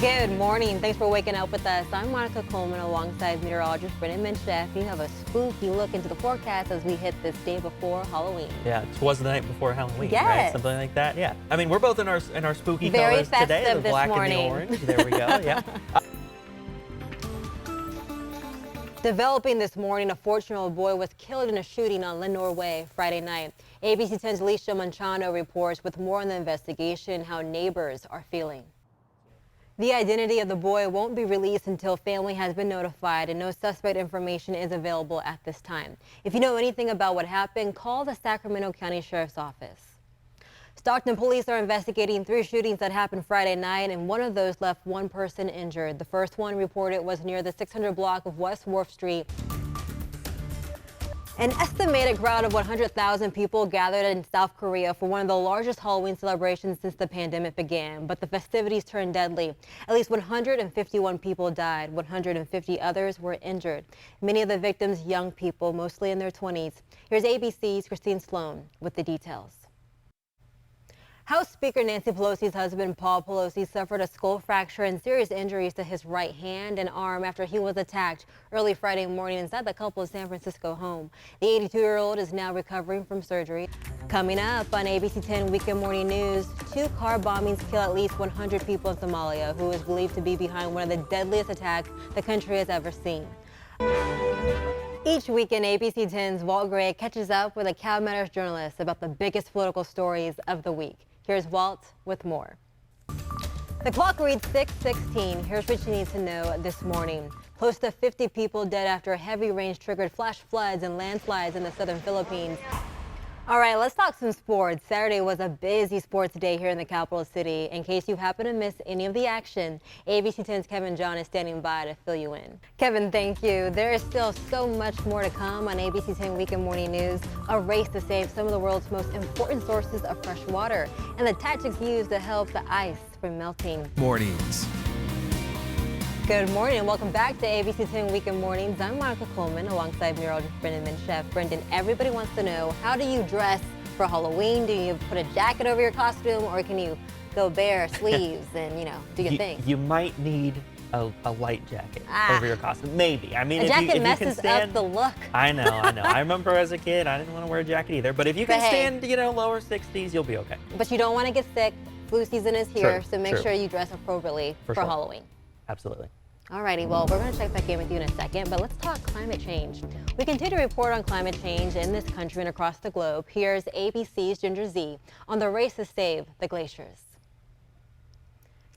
Good morning. Thanks for waking up with us. I'm Monica Coleman alongside meteorologist Brendan Minchef. You have a spooky look into the forecast as we hit this day before Halloween. Yeah, twas the night before Halloween, Yes. right? Something like that. Yeah. I mean, we're both in our spooky Very colors today, festive the black this morning. and the orange. There we go. Yeah. Developing this morning, a 14-year-old boy was killed in a shooting on Lenore Way Friday night. ABC 10's Alicia Manchano reports with more on the investigation and how neighbors are feeling. The identity of the boy won't be released until family has been notified and no suspect information is available at this time. If you know anything about what happened, call the Sacramento County Sheriff's Office. Stockton police are investigating 3 shootings that happened Friday night, and one of those left one person injured. The first one reported was near the 600 block of West Wharf Street. An estimated crowd of 100,000 people gathered in South Korea for one of the largest Halloween celebrations since the pandemic began, but the festivities turned deadly. At least 151 people died. 150 others were injured. Many of the victims young people, mostly in their 20s. Here's ABC's Christine Sloan with the details. House Speaker Nancy Pelosi's husband, Paul Pelosi, suffered a skull fracture and serious injuries to his right hand and arm after he was attacked early Friday morning inside the couple's San Francisco home. The 82-year-old is now recovering from surgery. Coming up on ABC 10 Weekend Morning News, 2 car bombings kill at least 100 people in Somalia, who is believed to be behind one of the deadliest attacks the country has ever seen. Each weekend, ABC 10's Walt Gray catches up with a Cal Matters journalist about the biggest political stories of the week. Here's Walt with more. The clock reads 6:16. Here's what you need to know this morning. Close to 50 people dead after heavy rains triggered flash floods and landslides in the southern Philippines. All right, let's talk some sports. Saturday was a busy sports day here in the capital city. In case you happen to miss any of the action, ABC 10's Kevin John is standing by to fill you in. Kevin, thank you. There is still so much more to come on ABC 10 Weekend Morning News. A race to save some of the world's most important sources of fresh water and the tactics used to help the ice from melting. Mornings. Good morning and welcome back to ABC 10 Weekend Mornings. I'm Monica Coleman alongside meteorologist Brendan Minchef. Brendan, everybody wants to know, how do you dress for Halloween? Do you put a jacket over your costume, or can you go bare sleeves and, do your thing? You might need a light jacket over your costume. Maybe. I mean, a jacket if you messes can stand, up the look. I know. I remember as a kid, I didn't want to wear a jacket either. But if you can stand, lower 60s, you'll be okay. But you don't want to get sick. Flu season is here, so make True. sure you dress appropriately for sure. Halloween. Absolutely. Alrighty, well, we're going to check back in with you in a second, but let's talk climate change. We continue to report on climate change in this country and across the globe. Here's ABC's Ginger Z on the race to save the glaciers.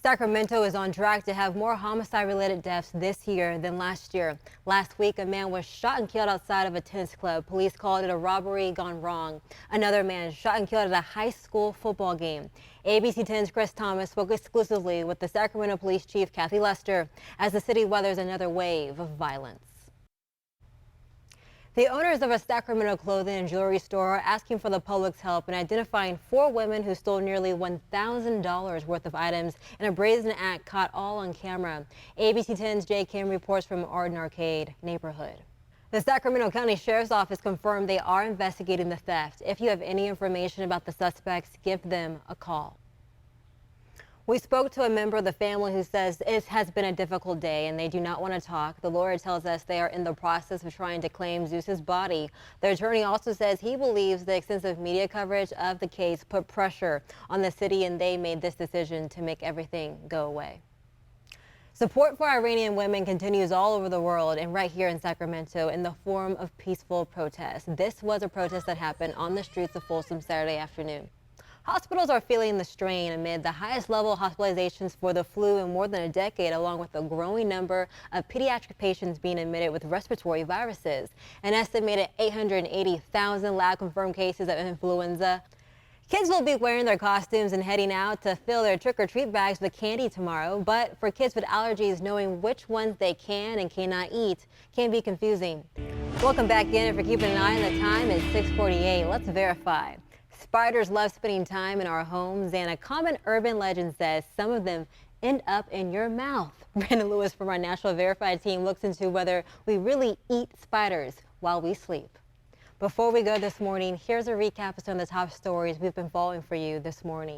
Sacramento is on track to have more homicide-related deaths this year than last year. Last week, a man was shot and killed outside of a tennis club. Police called it a robbery gone wrong. Another man shot and killed at a high school football game. ABC 10's Chris Thomas spoke exclusively with the Sacramento Police Chief Kathy Lester as the city weathers another wave of violence. The owners of a Sacramento clothing and jewelry store are asking for the public's help in identifying 4 women who stole nearly $1,000 worth of items in a brazen act caught all on camera. ABC 10's Jay Kim reports from Arden Arcade neighborhood. The Sacramento County Sheriff's Office confirmed they are investigating the theft. If you have any information about the suspects, give them a call. We spoke to a member of the family who says it has been a difficult day and they do not want to talk. The lawyer tells us they are in the process of trying to claim Zeus's body. The attorney also says he believes the extensive media coverage of the case put pressure on the city and they made this decision to make everything go away. Support for Iranian women continues all over the world and right here in Sacramento in the form of peaceful protests. This was a protest that happened on the streets of Folsom Saturday afternoon. Hospitals are feeling the strain amid the highest level of hospitalizations for the flu in more than a decade, along with a growing number of pediatric patients being admitted with respiratory viruses. An estimated 880,000 lab-confirmed cases of influenza. Kids will be wearing their costumes and heading out to fill their trick-or-treat bags with candy tomorrow, but for kids with allergies, knowing which ones they can and cannot eat can be confusing. Welcome back in, and for keeping an eye on the time, it's 6:48. Let's verify. Spiders love spending time in our homes, and a common urban legend says some of them end up in your mouth. Brandon Lewis from our National Verified team looks into whether we really eat spiders while we sleep. Before we go this morning, here's a recap of some of the top stories we've been following for you this morning.